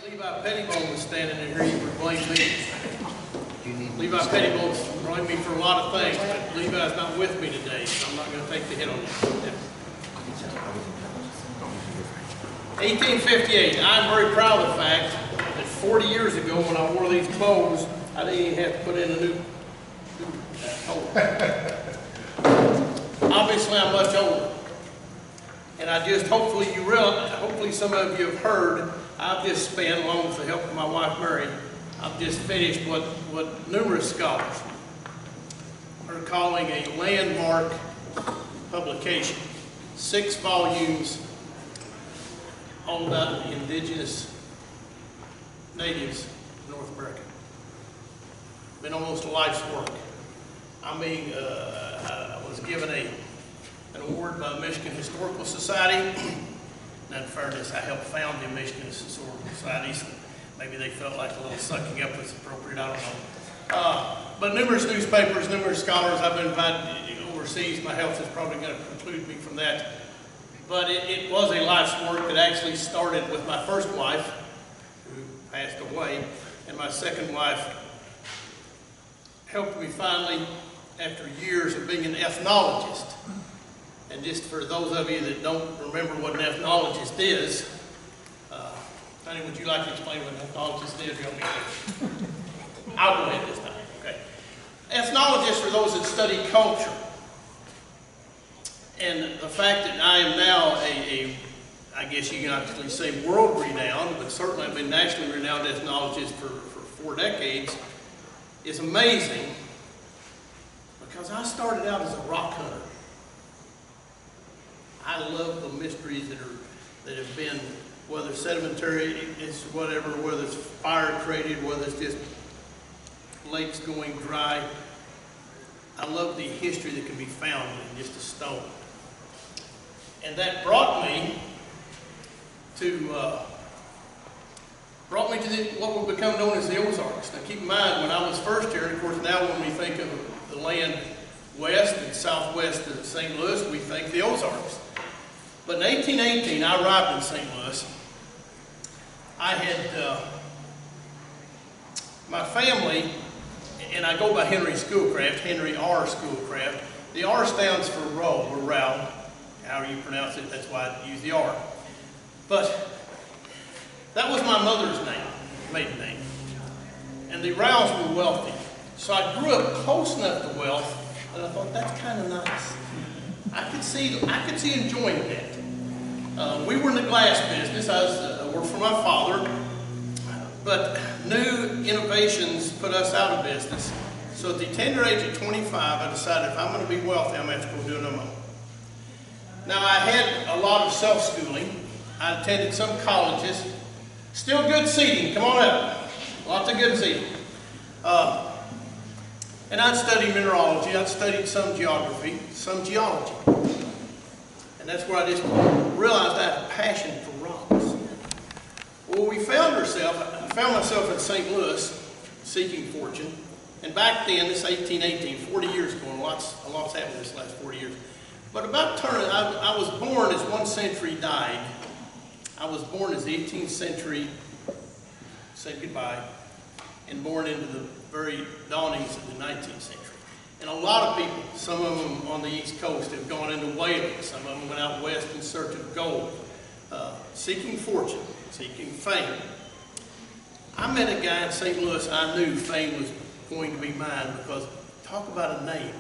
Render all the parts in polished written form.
Levi Pettibone was standing in here, you would blame me. Levi Pettibone's blamed me for a lot of things, but Levi's not with me today, so I'm not going to take the hit on that. 1858, I'm very proud of the fact that 40 years ago when I wore these clothes, I didn't even have to put in a new Obviously, I'm much older. And I just, hopefully you realize, hopefully some of you have heard, I've just spent, along with the help of my wife Mary, I've just finished what numerous scholars are calling a landmark publication. 6 volumes all about the indigenous natives of North America. Been almost a life's work. I mean, I was given an award by the Michigan Historical Society. And in fairness, I helped found the Michigan Historical Society, so maybe they felt like a little sucking up was appropriate, I don't know. But numerous newspapers, numerous scholars, I've been invited overseas. My health is probably going to preclude me from that. But it was a life's work that actually started with my first wife, who passed away, and my second wife helped me finally, after years of being an ethnologist. And just for those of you that don't remember what an ethnologist is, Tony, would you like to explain what an ethnologist is? I'll go ahead this time, okay. Ethnologists are those that study culture. And the fact that I am now I guess you can actually say world renowned, but certainly I've been nationally renowned ethnologist for 4 decades, is amazing, because I started out as a rock hunter. I love the mysteries that have been, whether sedimentary, it's whatever, whether it's fire created, whether it's just lakes going dry. I love the history that can be found in just a stone. And that brought me to what would become known as the Ozarks. Now keep in mind, when I was first here, of course now when we think of the land west and southwest of St. Louis, we think the Ozarks. But in 1818, I arrived in St. Louis. I had my family, and I go by Henry SchoolCraft, Henry R. SchoolCraft. The R stands for row, or row, however you pronounce it, that's why I use the R. But that was my mother's name, maiden name. And the Rows were wealthy. So I grew up close enough to wealth, and I thought, that's kind of nice. I could see enjoying that. We were in the glass business. I worked for my father, but new innovations put us out of business. So at the tender age of 25, I decided if I'm going to be wealthy, I'm going to have to go do it on my own. Now I had a lot of self-schooling. I attended some colleges. Still good seating, come on up. Lots of good seating. And I'd studied mineralogy, I'd studied some geography, some geology. And that's where I just realized I had a passion for rocks. Well, I found myself in St. Louis seeking fortune. And back then, this 1818, 40 years ago, and a lot's happened this last 40 years. But about turning, I was born as one century died. I was born as the 18th century said goodbye, and born into the very dawnings of the 19th century. And a lot of people, some of them on the East Coast, have gone into whaling. Some of them went out west in search of gold, seeking fortune, seeking fame. I met a guy in St. Louis. I knew fame was going to be mine, because talk about a name.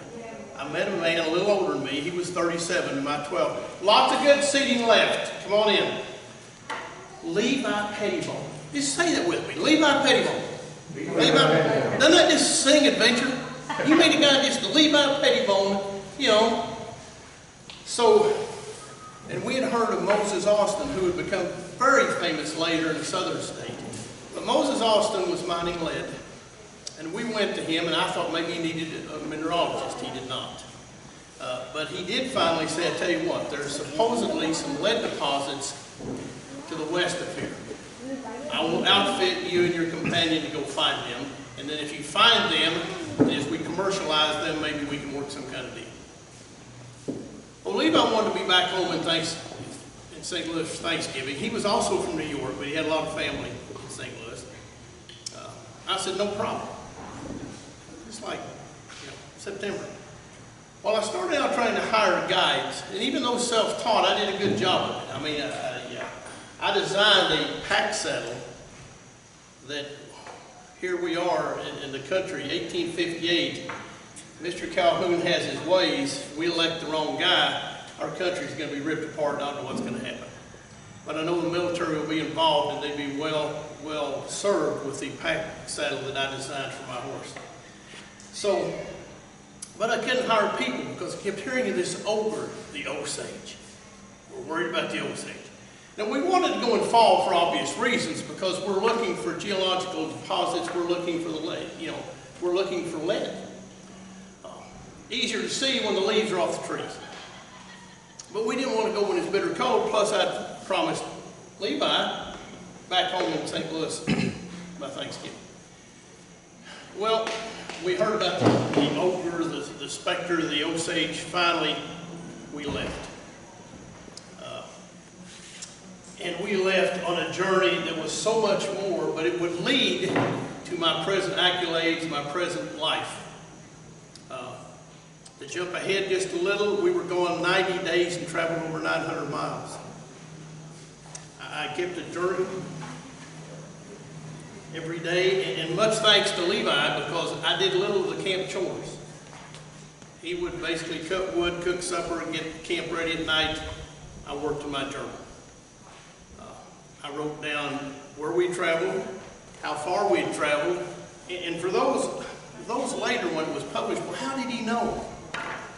I met a man a little older than me. He was 37 and my 12. Lots of good seating left. Come on in. Levi Pettibone. Just say that with me. Levi Pettibone. Levi. Doesn't that just sing adventure? You meet a guy just Levi Pettibone, you know. So, and we had heard of Moses Austin, who would become very famous later in the southern state. But Moses Austin was mining lead. And we went to him, and I thought maybe he needed a mineralogist. He did not. But he did finally say, I tell you what, there's supposedly some lead deposits to the west of here. I will outfit you and your companion to go find them. And then if you find them, and as we commercialize them, maybe we can work some kind of deal. Well, Levi wanted to be back home in in St. Louis for Thanksgiving. He was also from New York, but he had a lot of family in St. Louis. I said, no problem. It's like, September. Well, I started out trying to hire guides, and even though self-taught, I did a good job of it. I mean, I designed a pack saddle that here we are in the country, 1858. Mr. Calhoun has his ways. We elect the wrong guy, our country's going to be ripped apart. I don't know what's going to happen. But I know the military will be involved, and they'd be well served with the pack saddle that I designed for my horse. So, but I couldn't hire people because I kept hearing of this ogre, the Osage. We're worried about the Osage. Now, we wanted to go in fall for obvious reasons because we're looking for geological deposits. We're looking for the lead. We're looking for lead. Easier to see when the leaves are off the trees. But we didn't want to go when it's bitter cold. Plus, I'd promised Levi back home in St. Louis by Thanksgiving. Well, we heard about the ogre, the specter, the Osage. Finally, we left. And we left on a journey that was so much more, but it would lead to my present accolades, my present life. To jump ahead just a little, we were going 90 days and traveled over 900 miles. I kept a journal every day, and much thanks to Levi because I did little of the camp chores. He would basically cut wood, cook supper, and get the camp ready at night. I worked in my journal. I wrote down where we traveled, how far we had traveled, and for those later when it was published, well, how did he know?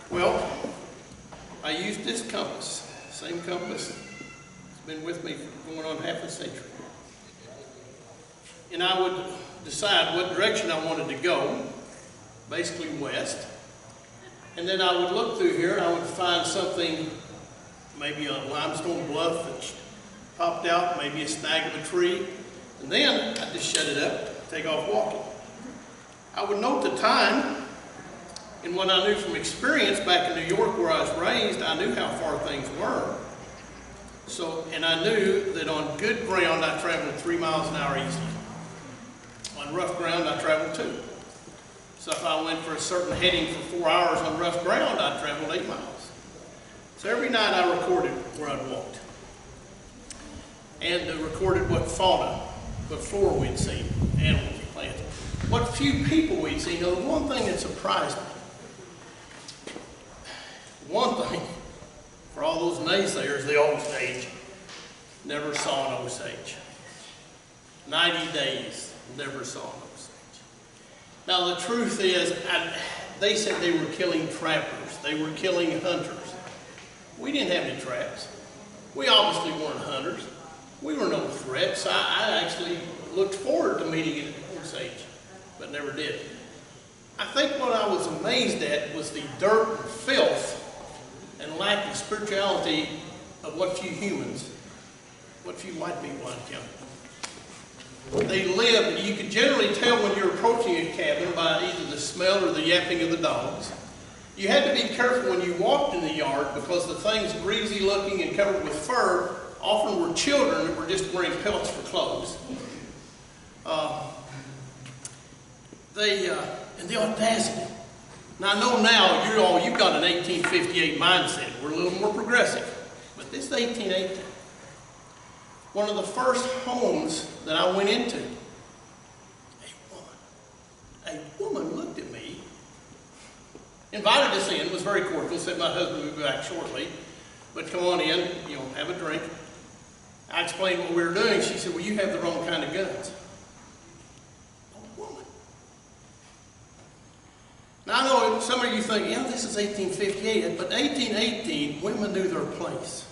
Well, I used this compass, same compass. It's been with me for going on half a century. And I would decide what direction I wanted to go, basically west. And then I would look through here and I would find something, maybe a limestone bluff that popped out, maybe a snag of a tree. And then I'd just shut it up, take off walking. I would note the time. And what I knew from experience back in New York where I was raised, I knew how far things were. So, and I knew that on good ground I traveled 3 miles an hour easily. On rough ground I traveled 2. So if I went for a certain heading for 4 hours on rough ground, I traveled 8 miles. So every night I recorded where I'd walked. And recorded what fauna, what flora we'd seen, animals and plants. What few people we'd seen. Now, the one thing that surprised me, one thing, for all those naysayers, the Osage, never saw an Osage. 90 days, never saw an Osage. Now the truth is, they said they were killing trappers, they were killing hunters. We didn't have any traps. We obviously weren't hunters. We were no threats. I actually looked forward to meeting an Osage, but never did. I think what I was amazed at was the dirt and filth and lack of spirituality of what few humans, what few white people I'd encountered. They lived, you could generally tell when you're approaching a cabin by either the smell or the yapping of the dogs. You had to be careful when you walked in the yard because the things greasy looking and covered with fur often were children that were just wearing pelts for clothes. And the audacity. Now I know now you've got an 1858 mindset. We're a little more progressive. But this is 1818. One of the first homes that I went into, a woman looked at me, invited us in, was very cordial, said my husband would be back shortly, but come on in, have a drink. I explained what we were doing. She said, well, you have the wrong kind of guns. Now I know some of you think, this is 1858, but 1818, women knew their place.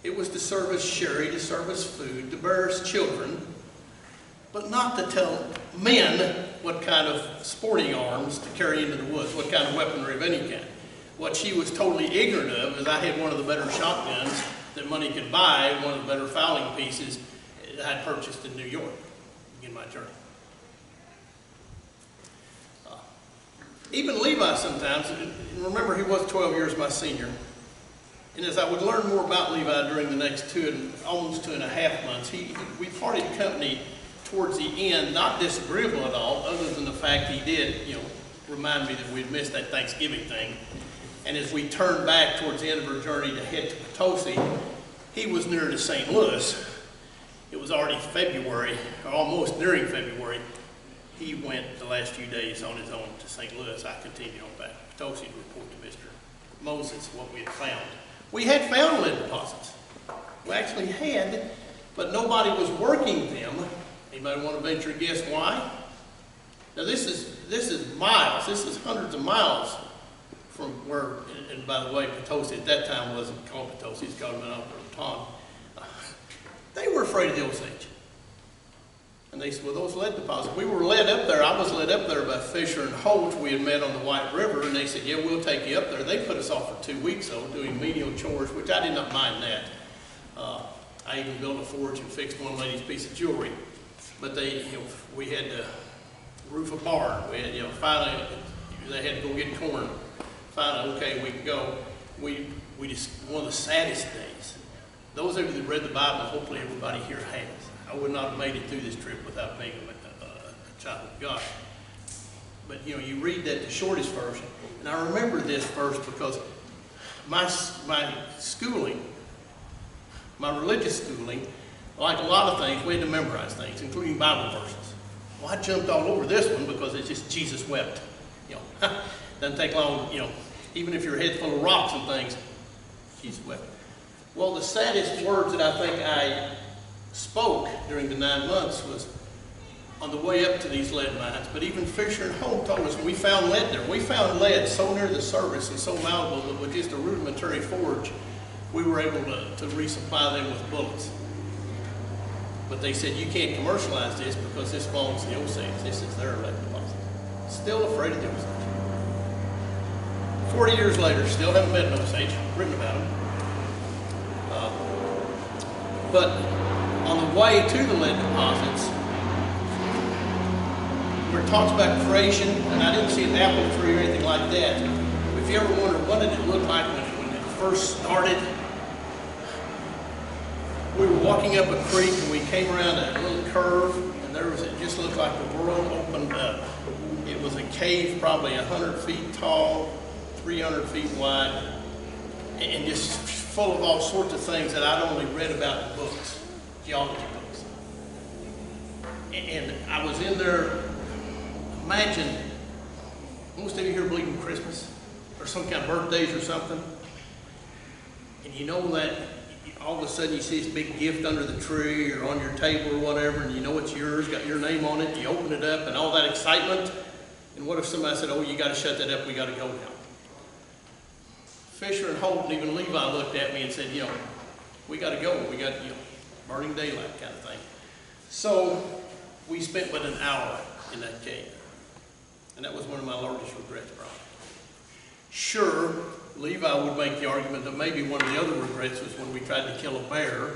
It was to serve as sherry, to serve as food, to bear as children, but not to tell men what kind of sporting arms to carry into the woods, what kind of weaponry of any kind. What she was totally ignorant of is I had one of the better shotguns that money could buy, one of the better fowling pieces that I'd purchased in New York in my journey. Even Levi sometimes, remember he was 12 years my senior, And as I would learn more about Levi during the next almost 2.5 months, we parted company towards the end, not disagreeable at all, other than the fact he did, remind me that we'd missed that Thanksgiving thing. And as we turned back towards the end of our journey to head to Potosi, he was near to St. Louis. It was already February, or almost nearing February. He went the last few days on his own to St. Louis. I continued on back to Potosi to report to Mr. Moses what we had found. We had found lead deposits. We actually had, but nobody was working them. Anybody want to venture a guess why? Now this is miles. This is hundreds of miles from where, and by the way, Potosi at that time wasn't called Potosi, it's called Minnetonka. They were afraid of the Osage. And they said, well, those lead deposits, we were led up there. I was led up there by Fisher and Holt. We had met on the White River, and they said, yeah, we'll take you up there. They put us off for 2 weeks, though, doing menial chores, which I did not mind that. I even built a forge and fixed one lady's piece of jewelry. But we had to roof a barn. We had, finally, they had to go get corn. Finally, okay, we can go. We just, one of the saddest days. Those of you that read the Bible, hopefully everybody here has. I would not have made it through this trip without being a child of God. But you read that, the shortest version. And I remember this verse because my schooling, my religious schooling, like a lot of things, we had to memorize things, including Bible verses. Well, I jumped all over this one because it's just Jesus wept. Doesn't take long, even if your head's full of rocks and things, Jesus wept. Well, the saddest words that I think I spoke during the 9 months was on the way up to these lead mines. But even Fisher and Holt told us when we found lead there. We found lead so near the surface and so malleable that with just a rudimentary forge, we were able to resupply them with bullets. But they said, you can't commercialize this because this belongs to the Osage. This is their lead deposit. Still afraid of the Osage. 40 years later, still haven't met an Osage, written about them. But on the way to the lead deposits, where it talks about creation, and I didn't see an apple tree or anything like that. If you ever wondered what did it look like when it first started, we were walking up a creek and we came around a little curve, and it just looked like the world opened up. It was a cave probably 100 feet tall, 300 feet wide, and just full of all sorts of things that I'd only read about in books, geology books. And I was in there, imagine, most of you here believe in Christmas, or some kind of birthdays or something, and you know that all of a sudden you see this big gift under the tree or on your table or whatever, and you know it's yours, got your name on it, and you open it up, and all that excitement, and what if somebody said, oh, you got to shut that up, we got to go now. Fisher and Holt and even Levi looked at me and said, we got to go. We got, burning daylight kind of thing. So we spent but an hour in that cave. And that was one of my largest regrets, probably. Sure, Levi would make the argument that maybe one of the other regrets was when we tried to kill a bear.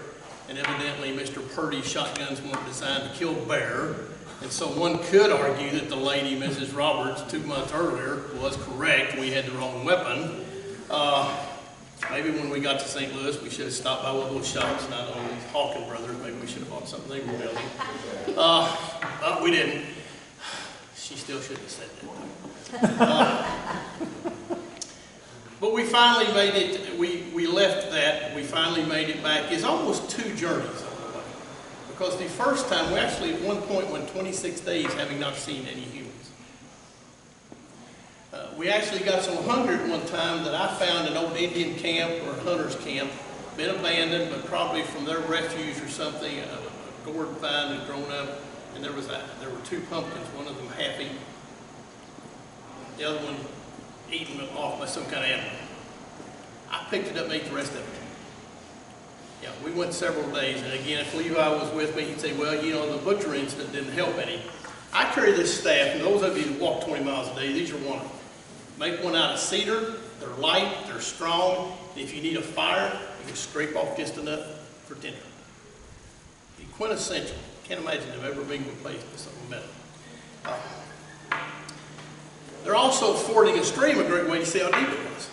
And evidently Mr. Purdy's shotguns weren't designed to kill bear. And so one could argue that the lady, Mrs. Roberts, 2 months earlier was correct. We had the wrong weapon. Maybe when we got to St. Louis, we should have stopped by one of those shops, not all these Hawkins brothers. Maybe we should have bought something they were building. But we didn't. She still shouldn't have said that. But we finally made it. We left that. We finally made it back. It's almost 2 journeys on the way. Because the first time, we actually at one point went 26 days having not seen any humans. We actually got so hungry at one time that I found an old Indian camp or hunter's camp, been abandoned, but probably from their refuge or something, a gourd vine had grown up, and there were 2 pumpkins, one of them half eaten, the other one eaten off by some kind of animal. I picked it up and ate the rest of it. Yeah, we went several days, and again, if Levi was with me, he'd say, well, the butcher incident didn't help any. I carry this staff, and those of you that walk 20 miles a day, these are one of them. Make one out of cedar, they're light, they're strong, and if you need a fire, you can scrape off just enough for tinder. The quintessential. Can't imagine they've ever been replaced with something better. They're also fording a stream a great way to see how deep it was.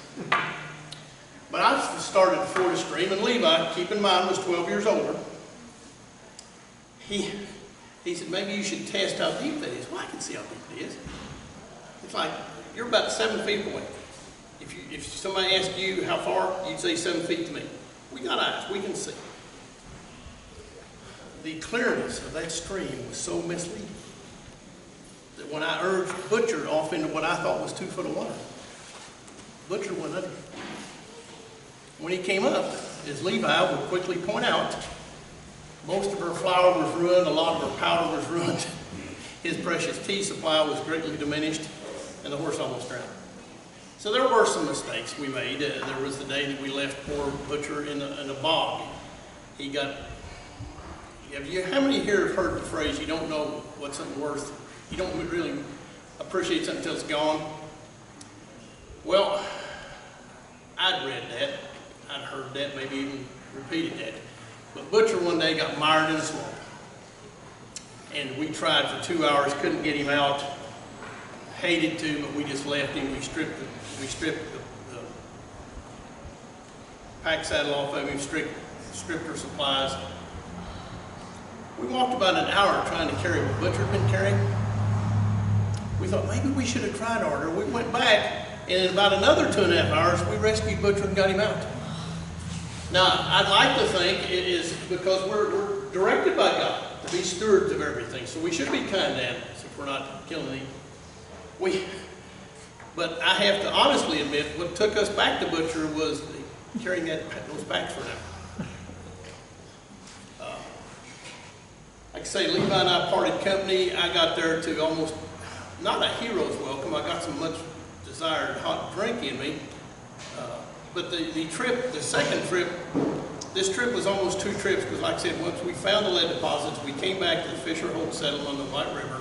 But I started before the stream, and Levi, keep in mind, was 12 years older. He said, maybe you should test how deep that is. Well, I can see how deep it is. It's like, you're about 7 feet away. If somebody asked you how far, you'd say 7 feet to me. We got eyes, we can see. The clearness of that stream was so misleading that when I urged Butcher off into what I thought was 2 foot of water, Butcher went under. When he came up, as Levi would quickly point out, most of her flour was ruined, a lot of her powder was ruined. His precious tea supply was greatly diminished, and the horse almost drowned. So there were some mistakes we made. There was the day that we left poor Butcher in a bog. He got, how many here have heard the phrase, you don't know what something's worth, you don't really appreciate something until it's gone? Well, I'd read that, I'd heard that, maybe even repeated that. But Butcher one day got mired in a swamp. And we tried for 2 hours, couldn't get him out. Hated to, but we just left him. We stripped the pack saddle off of him, stripped her supplies. We walked about an hour trying to carry what Butcher had been carrying. We thought maybe we should have tried harder. We went back, and in about another 2.5 hours, we rescued Butcher and got him out. Now, I'd like to think it is because we're directed by God to be stewards of everything. So we should be kind to animals if we're not killing them. But I have to honestly admit, what took us back to Butcher was carrying those packs for an hour. Like I say, Levi and I parted company. I got there to almost, not a hero's welcome. I got some much desired hot drink in me. But the second trip, this trip was almost 2 trips, because like I said, once we found the lead deposits, we came back to the Fisher Holt settlement on the White River.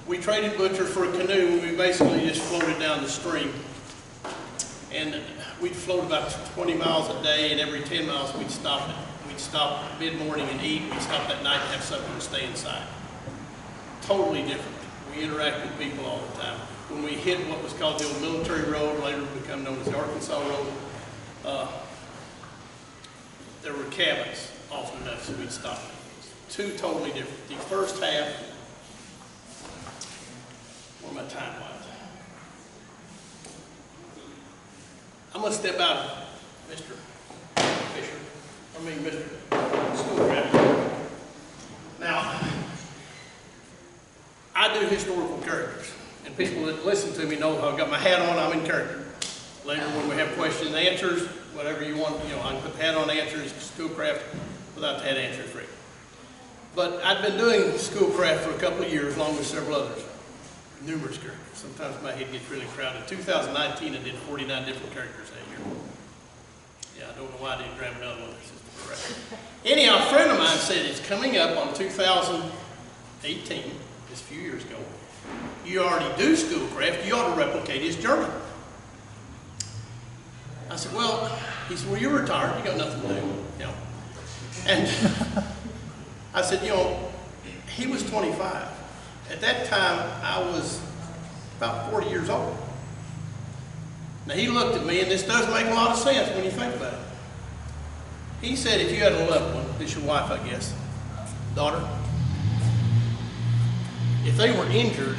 We traded Butcher for a canoe, and we basically just floated down the stream. And we'd float about 20 miles a day, and every 10 miles we'd stop mid-morning and eat. We'd stop at night and have something to stay inside. Totally different. We interact with people all the time. When we hit what was called the old military road, later become known as the Arkansas Road, there were cabins often enough, so we'd stop. 2 totally different. The first half, where my time was. I'm going to step out, Mr. Schoolcraft. Now, I do historical characters, and people that listen to me know I've got my hat on, I'm in character. Later when we have questions and answers, whatever you want, I can put the hat on, answers, Schoolcraft, without the hat answer free. But I've been doing Schoolcraft for a couple of years, along with several others. Numerous characters. Sometimes my head gets really crowded. 2019, I did 49 different characters that year. Yeah, I don't know why I didn't grab another one. This is correct. Anyhow, a friend of mine said it's coming up on 2018, just a few years ago. You already do Schoolcraft, you ought to replicate his journey. I said, well, he said, well, you're retired, you got nothing to do. And I said, he was 25. At that time, I was about 40 years old. Now, he looked at me, and this does make a lot of sense when you think about it. He said, if you had a loved one, this your wife, I guess, daughter, if they were injured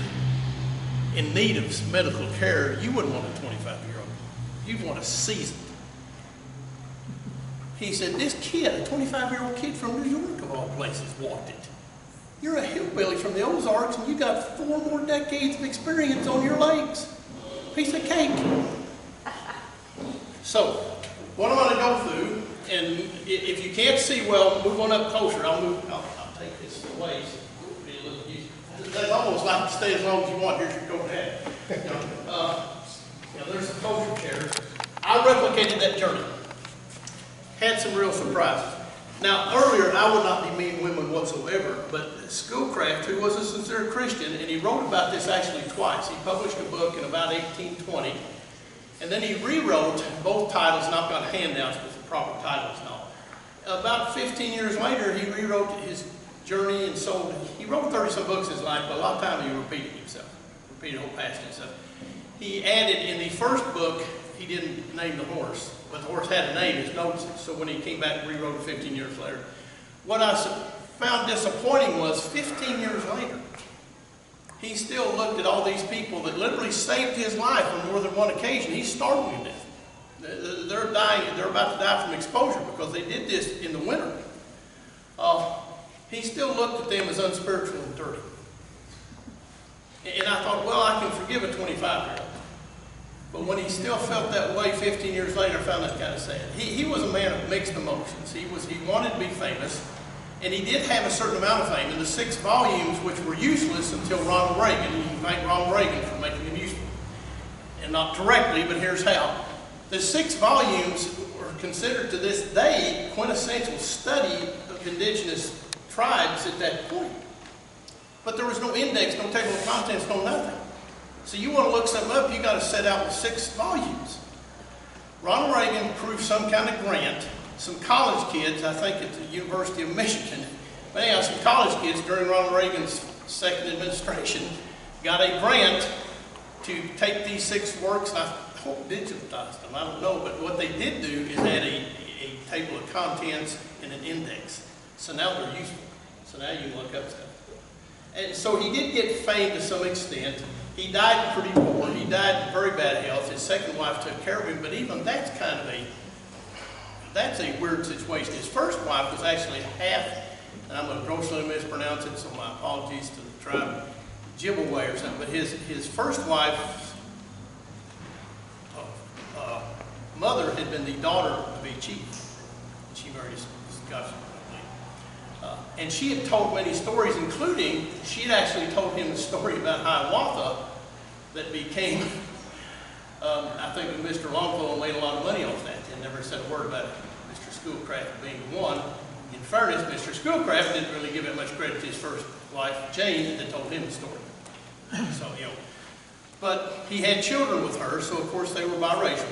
in need of medical care, you wouldn't want a 25-year-old. You'd want a seasoned. He said, this kid, a 25-year-old kid from New York, of all places, walked it. You're a hillbilly from the Ozarks, and you got 4 more decades of experience on your legs. Piece of cake. So, what I'm going to go through, and if you can't see well, move on up closer. I'll take this away. That's almost like to stay as long as you want. Here's your coat hat. There's a culture chair. I replicated that journey. Had some real surprises. Now, earlier, I would not demean women whatsoever, but Schoolcraft, who was a sincere Christian, and he wrote about this actually twice. He published a book in about 1820, and then he rewrote both titles, and I've got handouts with the proper titles now. About 15 years later, he rewrote his journey and sold it. He wrote 30-some books in his life, but a lot of time he repeated himself, repeated whole passage and stuff. He added in the first book, he didn't name the horse. but the horse had a name, his notes, so when he came back and rewrote it 15 years later. What I found disappointing was 15 years later, he still looked at all these people that literally saved his life on more than one occasion. He's starving to death. They're dying, they're about to die from exposure because they did this in the winter. He still looked at them as unspiritual and dirty. And I thought, well, I can forgive a 25-year-old. But when he still felt that way 15 years later, I found that kind of sad. He was a man of mixed emotions. He wanted to be famous, and he did have a certain amount of fame in the 6 volumes, which were useless until Ronald Reagan. You can thank Ronald Reagan for making them useful. And not directly, but here's how. The 6 volumes are considered to this day quintessential study of indigenous tribes at that point. But there was no index, no table of contents, no nothing. So you want to look something up, you got to set out with 6 volumes. Ronald Reagan approved some kind of grant. Some college kids, I think at the University of Michigan, but anyhow, some college kids during Ronald Reagan's second administration got a grant to take these 6 works, and I hope digitized them, I don't know, but what they did do is add a table of contents and an index. So now they're useful. So now you can look up stuff. And so he did get fame to some extent. He died pretty poor. He died in very bad health. His second wife took care of him, but even that's kind of that's a weird situation. His first wife was actually half, and I'm going to grossly mispronounce it, so my apologies to the tribe, Jibbaway or something, but his first wife's mother had been the daughter of a chief. She married a Scottish. And she had told many stories, including, she had actually told him a story about Hiawatha that became, I think Mr. Longfellow made a lot of money off that and never said a word about it. Mr. Schoolcraft being one. In fairness, Mr. Schoolcraft didn't really give it much credit to his first wife, Jane, that told him the story. So, but he had children with her, so of course they were biracial.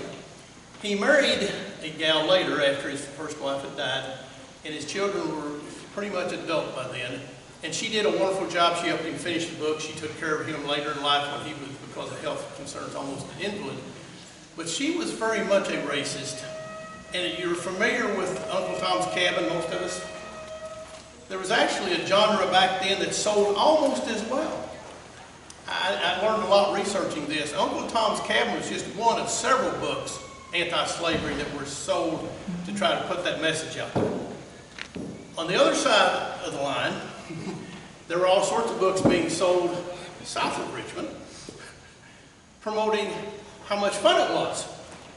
He married a gal later after his first wife had died, and his children were pretty much adult by then. And she did a wonderful job. She helped him finish the book. She took care of him later in life when he was, because of health concerns, almost an invalid. But she was very much a racist. And you're familiar with Uncle Tom's Cabin, most of us? There was actually a genre back then that sold almost as well. I learned a lot researching this. Uncle Tom's Cabin was just one of several books, anti-slavery, that were sold to try to put that message out there. On the other side of the line, there were all sorts of books being sold south of Richmond, promoting how much fun it was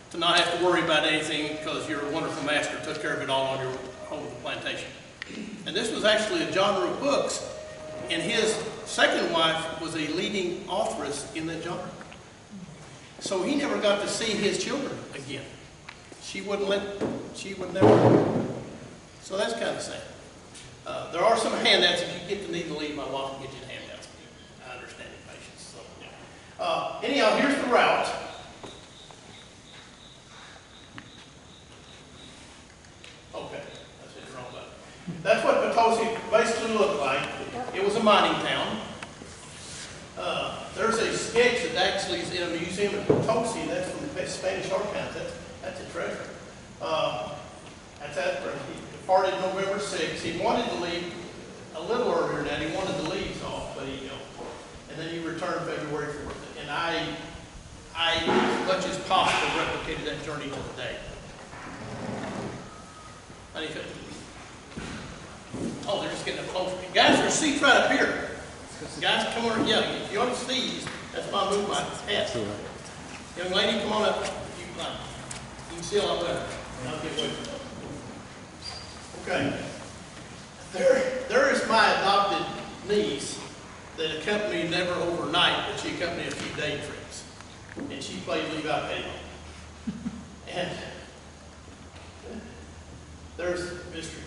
to not have to worry about anything because your wonderful master took care of it all on your home plantation. And this was actually a genre of books, and his second wife was a leading authoress in that genre. So he never got to see his children again. She would never. So that's kind of sad. There are some handouts. If you get the need to leave, my wife will get you handouts. I understand your patience. So, yeah. Anyhow, here's the route. Okay, that's it, wrong button. That's what Potosi basically looked like. It was a mining town. There's a sketch that actually is in a museum in Potosi. That's from the Spanish archives. That's a treasure. That's after he departed November 6th. He wanted to leave a little earlier than that. He wanted the leaves off, but and then he returned February 4th. And I, as much as possible, replicated that journey to the day. How do you feel? Oh, they're just getting up closer. Guys, there's seats right up here. Guys, come on. Yeah, if you want to sneeze, that's why I moved my hat. Young lady, come on up. You can see a lot better. I'll get with you. Okay. There is my adopted niece that accompanied me never overnight, but she accompanied a few day trips. And she played Levi Petty. And there's Mr.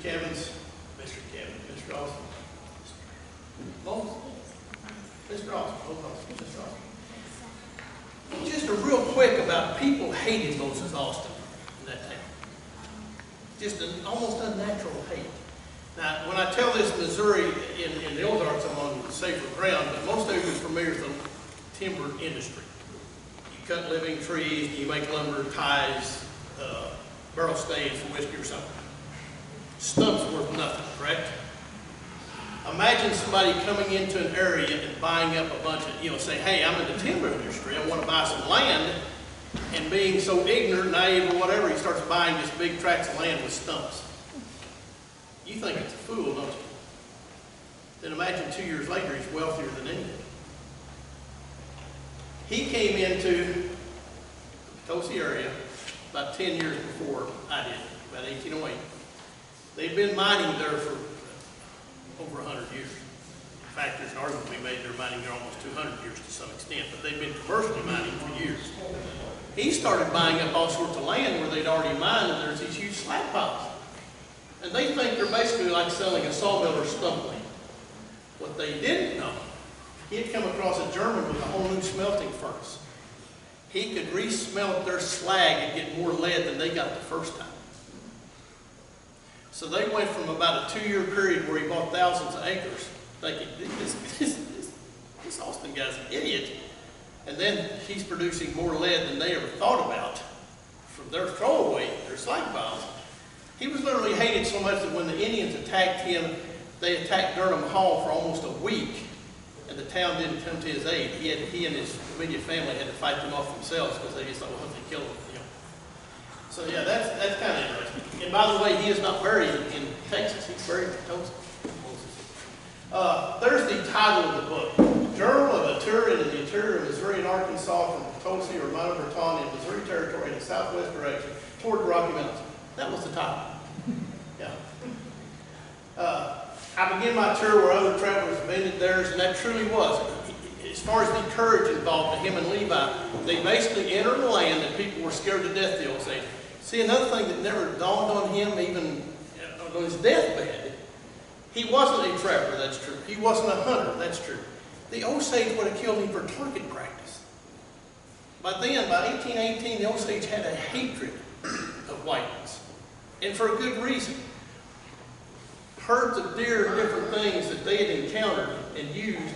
Austin. Mr. Austin. Just a real quick about people hated Moses Austin in that town. Just an almost unnatural hate. Now, when I tell this Missouri in the Ozarks, I'm on safer ground, but most of you are familiar with the timber industry. You cut living trees, you make lumber, ties, barrel staves for whiskey or something. Stumps worth nothing, correct? Imagine somebody coming into an area and buying up a bunch of, say, hey, I'm in the timber industry, I want to buy some land, and being so ignorant, naive, or whatever, he starts buying just big tracts of land with stumps. You think it's a fool, don't you? Then imagine 2 years later, he's wealthier than anything. He came into the Potosi area about 10 years before I did, about 1808. They'd been mining there for over 100 years. In fact, there's an argument to be made they're mining there almost 200 years to some extent, but they've been commercially mining for years. He started buying up all sorts of land where they'd already mined, and there's these huge slag piles. And they think they're basically like selling a sawmill or stump land. What they didn't know, he had come across a German with a whole new smelting furnace. He could re-smelt their slag and get more lead than they got the first time. So they went from about a 2-year period where he bought thousands of acres, thinking, this Austin guy's an idiot. And then he's producing more lead than they ever thought about from their throwaway, their slag piles. He was literally hated so much that when the Indians attacked him, they attacked Durham Hall for almost a week, and the town didn't come to his aid. He and his immediate family had to fight them off themselves because they just thought, well, they killed him. So yeah, that's kind of interesting. And by the way, he is not buried in Texas. He's buried in Potosi. There's the title of the book. Journal of a Tour into the Interior of Missouri and Arkansas from Potosi or Mount Bertani in Missouri Territory in the southwest direction toward the Rocky Mountains. That was the title. Yeah. I began my tour where other travelers abandoned theirs, and that truly was. As far as the courage involved to him and Levi, they basically entered a land that people were scared to death, the old saying. See, another thing that never dawned on him, even on his deathbed, he wasn't a trapper, that's true. He wasn't a hunter, that's true. The Osage would have killed him for target practice. By then, by 1818, the Osage had a hatred of white ones, and for a good reason. Herds of deer and different things that they had encountered and used,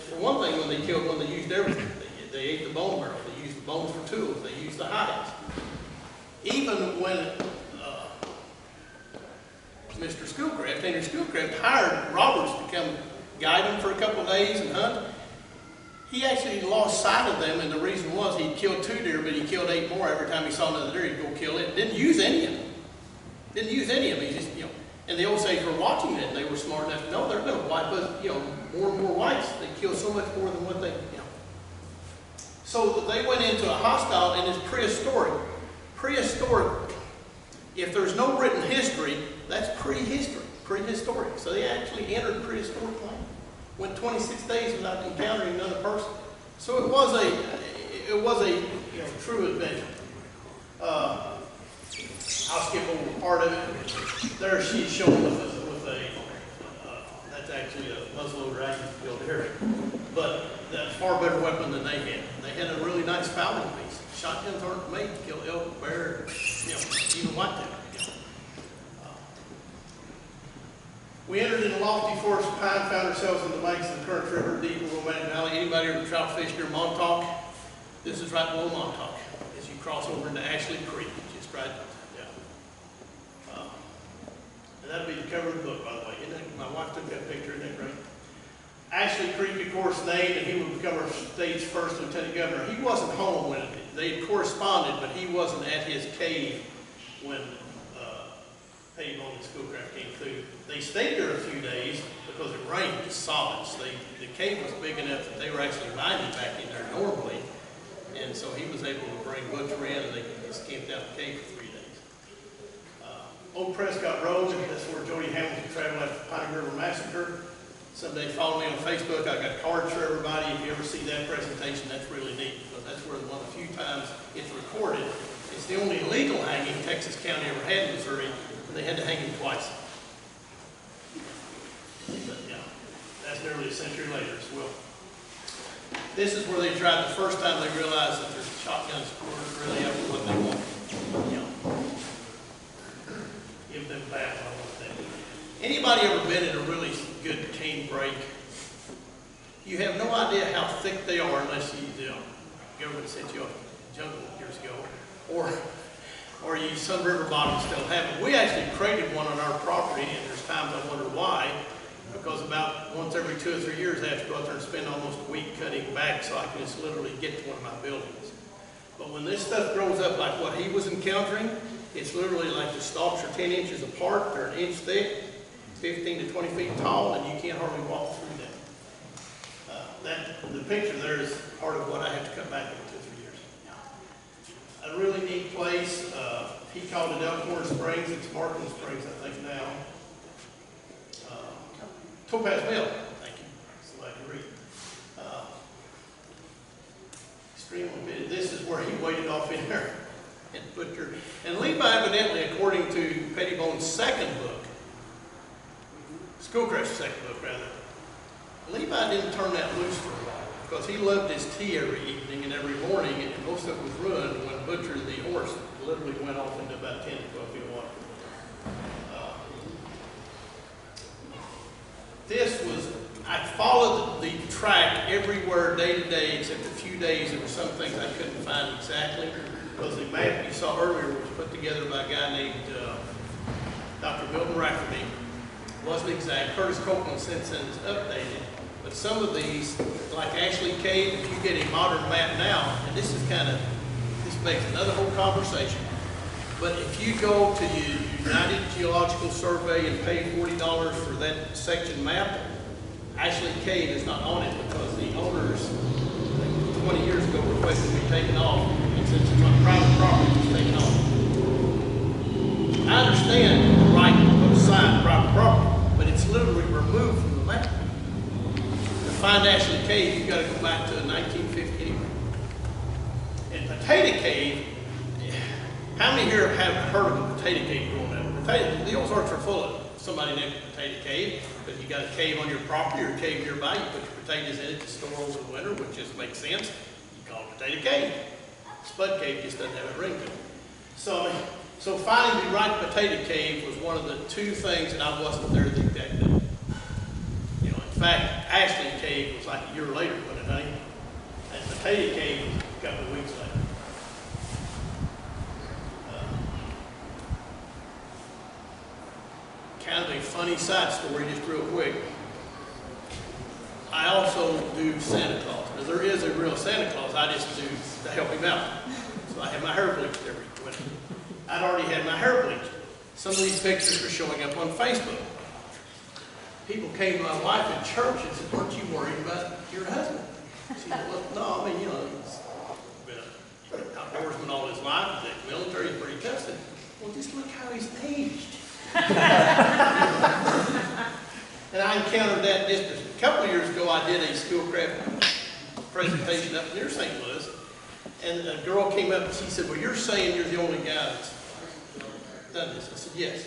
for one thing, when they killed one, they used everything. They ate the bone marrow, they used the bones for tools, they used the hides. Even when Mr. Schoolcraft, Henry Schoolcraft, hired Roberts to come guide him for a couple of days and hunt, he actually lost sight of them, and the reason was he'd killed 2 deer, but he killed 8 more. Every time he saw another deer, he'd go kill it. Didn't use any of them. Didn't use any of them. He just, and the Osage were watching it, and they were smart enough to know they're going to wipe us, more and more whites. They kill so much more than what they, So they went into a hostile, and it's prehistoric. Prehistoric, if there's no written history, that's prehistoric. So they actually entered prehistoric land. Went 26 days without encountering another person. So it was a true adventure. I'll skip over part of it. There she's shown with a that's actually a muzzleloader rifle field here, but that's a far better weapon than they had. They had a really nice fowling piece. Shotguns aren't made to kill elk, bear, even whitetail. We entered in a lofty forest of pine, found ourselves in the banks of the current river, deep in Romantic Valley. Anybody ever trout fished near Montauk? This is right below Montauk as you cross over into Ashley Creek, just right. And that'll be the cover of the book, by the way. My wife took that picture, isn't that great? Ashley Creek, of course, named, and he would become our state's first lieutenant governor. He wasn't home when they had corresponded, but he wasn't at his cave when Payne and Schoolcraft came through. They stayed there a few days because it rained, it was solid. So the cave was big enough that they were actually mining back in there normally. And so he was able to bring Butcher in, and they just camped out in the cave for 3 days. Old Prescott Road, that's where Jody Hamilton traveled after the Pine River Massacre. Someday follow me on Facebook. I got cards for everybody. If you ever see that presentation, that's really neat because that's where one of the few times it's recorded. It's the only legal hanging Texas County ever had in Missouri, and they had to hang him twice. But, that's nearly a century later as well. This is where they tried the first time they realized that their shotguns weren't really up to what they wanted. Give them back on what they did. Anybody ever been in a really good cane brake? You have no idea how thick they are unless the government sent you off to the jungle years ago. Or or some river bottoms still have it. We actually created one on our property, and there's times I wonder why, because about once every 2 or 3 years I have to go out there and spend almost a week cutting back so I can just literally get to one of my buildings. But when this stuff grows up like what he was encountering, it's literally like the stalks are 10 inches apart, they're an inch thick, 15 to 20 feet tall, and you can't hardly walk through them. The picture there is part of what I have to cut back every 2 or 3 years. A really neat place. He called it Elkhorn Springs. It's Markham Springs, I think now. Topaz Mill. Thank you. Somebody can read. Extremely big. This is where he waded off in there and butchered. And Levi, evidently, according to Pettibone's second book, SchoolCrafts' second book, rather, Levi didn't turn that loose for a while because he loved his tea every evening and every morning, and most of it was ruined when Butcher, the horse, literally went off into about 10 to 12 feet of water. I followed the track everywhere day to day, except a few days there were some things I couldn't find exactly, because the map you saw earlier was put together by a guy named Dr. Milton Rafferty. It wasn't exact. Curtis Copeland since then is updated. But some of these, like Ashley Cave, if you get a modern map now, and this makes another whole conversation. But if you go to the United Geological Survey and pay $40 for that section map, Ashley Cave is not on it because the owners, I think 20 years ago, requested to be taken off. And since it's on private property, it's taken off. I understand the right to put aside private property, but it's literally removed from the map. To find Ashley Cave, you've got to go back to 1950 anyway. And Potato Cave, how many here have heard of a potato cave growing up? The Ozarks are full of somebody named Potato Cave, but you got a cave on your property or a cave nearby, you put your potatoes in it to store over the winter, which just makes sense. You call it Potato Cave. Spud Cave just doesn't have a ring to it. So finding the right potato cave was one of the two things, and I wasn't there the exact day. You know, in fact, Ashley Cave was like a year later, wasn't it, honey? And Potato Cave was a couple of weeks later. Kind of a funny side story, just real quick. I also do Santa Claus. Now, there is a real Santa Claus. I just do to help him out. So I have my hair bleached every winter. I'd already had my hair bleached. Some of these pictures are showing up on Facebook. People came to my wife in church and said, "Weren't you worried about your husband?" She said, "Well, no, I mean, you know, he's been an outdoorsman all his life, the military is pretty tested." Well, just look how he's aged. And I encountered that just a couple of years ago. I did a SchoolCraft presentation up near St. Louis, and a girl came up and she said, "Well, you're saying you're the only guy that's done this?" I said, "Yes."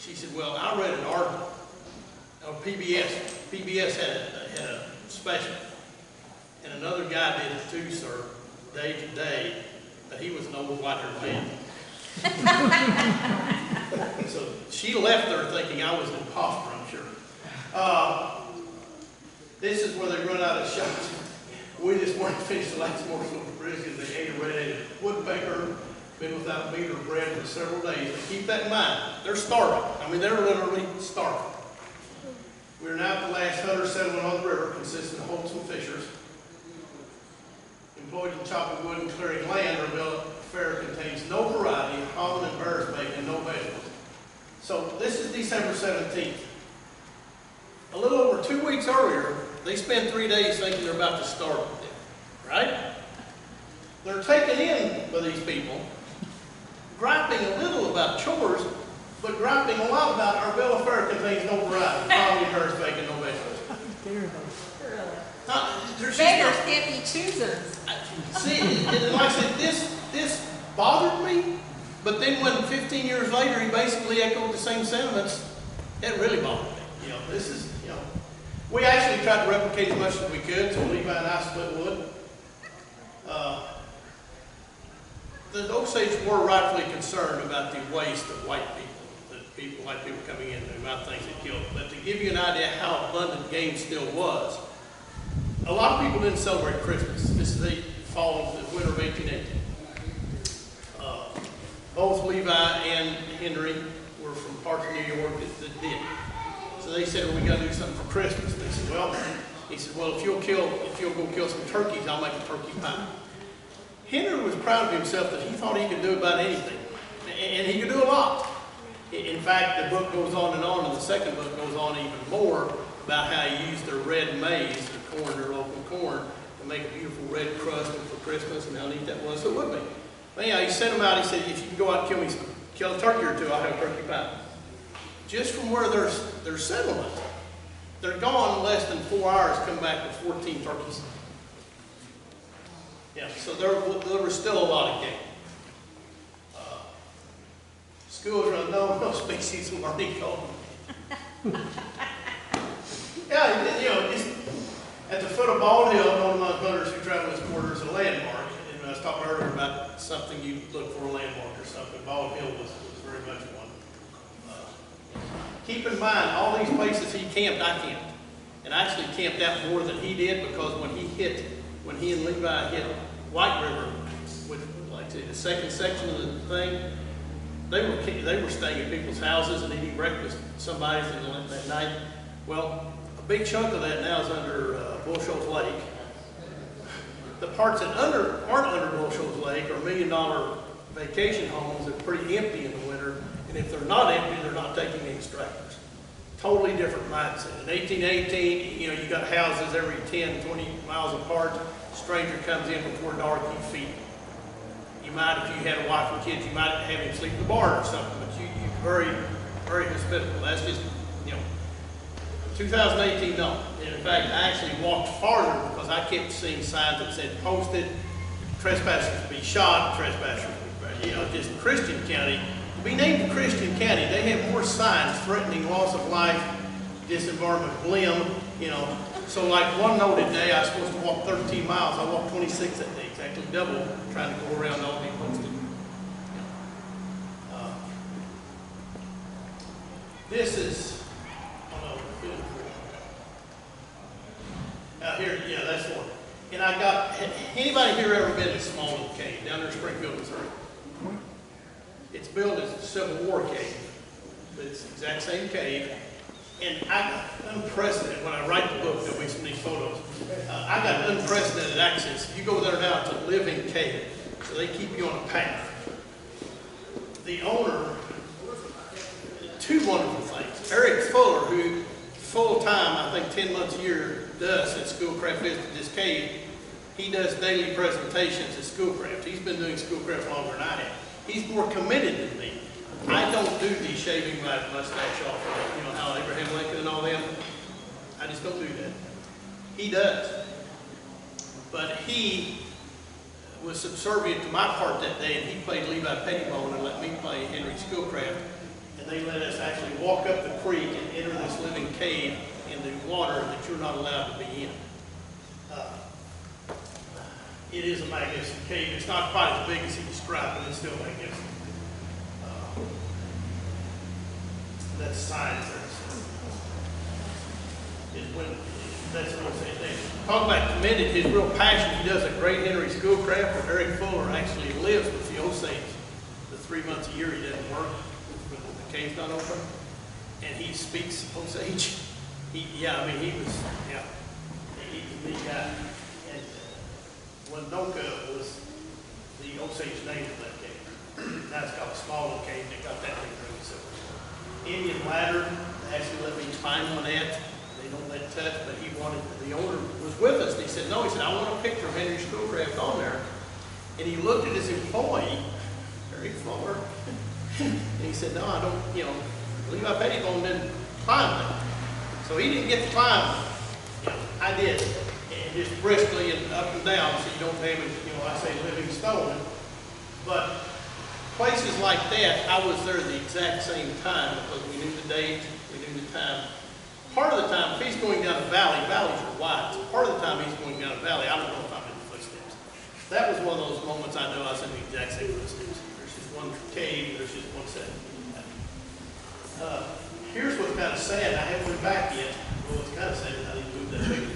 She said, "Well, I read an article on PBS. PBS had a special, and another guy did it too, sir, day to day, but he was an old white-haired man." So she left there thinking I was an imposter, I'm sure. This is where they run out of shots. We just wanted to finish the last morsel of the brisket. They ate a red-headed woodpecker, been without meat or bread for several days. But keep that in mind. They're starving. I mean, they're literally starving. We're now at the last hunter settlement on the river, consisting of Holtz and Fishers. Employed in chopping wood and clearing land, our bill fare contains no variety of almond and bear's bacon and no vegetables. So this is December 17th. A little over 2 weeks earlier, they spent 3 days thinking they're about to starve to death, right? They're taken in by these people, griping a little about chores, but griping a lot about our bill of fare contains no variety, almond and bear's bacon, no vegetables. Beggars can't be choosers. See, and like I said, this bothered me, but then when 15 years later he basically echoed the same sentiments, it really bothered me. You know, this is, you know, we actually tried to replicate as much as we could, so Levi and I split wood. The Osage were rightfully concerned about the waste of white people, white people coming in, the amount of things they killed. But to give you an idea how abundant game still was, a lot of people didn't celebrate Christmas. This is the fall of the winter of 1818. both Levi and Henry were from parts of New York that did. So they said, well, we got to do something for Christmas. They said, well, he said, well, if you'll go kill some turkeys, I'll make a turkey pie. Henry was proud of himself that he thought he could do about anything, and he could do a lot. In fact, the book goes on, and the second book goes on even more about how he used their red maize, the corn, their local corn, to make a beautiful red crust for Christmas, and how neat that was. So it would be. But anyhow, he sent him out. He said, if you can go out and kill a turkey or two, I'll have turkey pie. Just from where their settlement, they're gone in less than 4 hours, come back with 14 turkeys. Yeah, so there was still a lot of game. Schools are unknown, no species of learning code. Yeah, you know, just at the foot of Bald Hill, known among hunters who travel this border is a landmark. And I was talking earlier about something you look for, a landmark or something. Bald Hill was very much one. Keep in mind, all these places he camped, I camped. And I actually camped out more than he did, because when he and Levi hit White River, with like the second section of the thing, they were staying at people's houses and eating breakfast at somebody's that night. Well, a big chunk of that now is under Bull Shoals Lake. The parts that aren't under Bull Shoals Lake are $1 million vacation homes that are pretty empty in the winter. And if they're not empty, they're not taking the extractors. Totally different mindset. In 1818, you know, you got houses every 10, 20 miles apart. Stranger comes in before dark, you feed him. You might, if you had a wife and kids, you might have him sleep in the barn or something, but you very, very hospitable. That's just, you know, 2018, no. And in fact, I actually walked farther because I kept seeing signs that said posted, trespassers be shot, trespassers, you know, just Christian County. To be named Christian County, they have more signs threatening loss of life, disenvironment, limb, you know. So like one noted day, I was supposed to walk 13 miles. I walked 26 that day, exactly double, trying to go around all these posted. This is, out here, yeah, that's one. And I got, anybody here ever been to Small Little Cave down there in Springfield, Missouri? It's built as a Civil War cave, but it's the exact same cave. And I got unprecedented, when I write the book, there'll be some of these photos. I got unprecedented access. If you go there now, it's a living cave. So they keep you on a path. The owner, two wonderful things. Eric Fuller, who full-time, I think 10 months a year, does at SchoolCrafts visit this cave. He does daily presentations at SchoolCrafts. He's been doing SchoolCrafts longer than I have. He's more committed than me. I don't do the shaving my mustache off, you know, how Abraham Lincoln and all them. I just don't do that. He does. But he was subservient to my part that day, and he played Levi Pettibone and let me play Henry Schoolcraft. And they let us actually walk up the creek and enter this living cave in the water that you're not allowed to be in. It is a magnificent cave. It's not quite as big as he described, but it's still magnificent. That's science there. That's what I'm saying. Talk about committed, his real passion. He does a great Henry Schoolcraft, but Eric Fuller actually lives with the Osages. The 3 months a year he doesn't work, the cave's not open, and he speaks Osage. He's a neat guy. And Winoka was the Osage name of that cave. Now it's called a Small Little Cave. They got that thing really simple. Indian ladder, they actually let me climb on that. They don't let touch, but he wanted, the owner was with us, and he said, no, he said, I want a picture of Henry Schoolcraft on there. And he looked at his employee, Eric Fuller, and he said, no, I don't, you know, Levi Pettibone didn't climb that. So he didn't get to climb it. You know, I did. And just briskly and up and down so you don't damage, you know, I say living stone. But places like that, I was there the exact same time because we knew the date, we knew the time. Part of the time, if he's going down a valley, valleys are wide, so part of the time he's going down a valley, I don't know if I'm in the footsteps. That was one of those moments I know I was in the exact same footsteps. There's just one cave, there's just one set. Here's what's kind of sad, I haven't been back yet. Well, it's kind of sad I didn't move that big.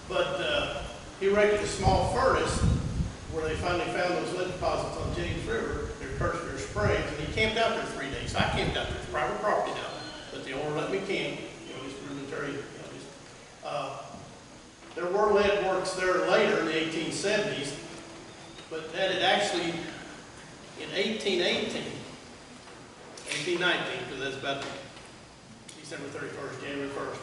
But he erected a small furnace where they finally found those lead deposits on James River. They're camped out there 3 days. I camped out there. It's private property now, but the owner let me camp. You know, just rudimentary. There were lead works there later in the 1870s, but that had actually, in 1819, because that's about December 31st, January 1st,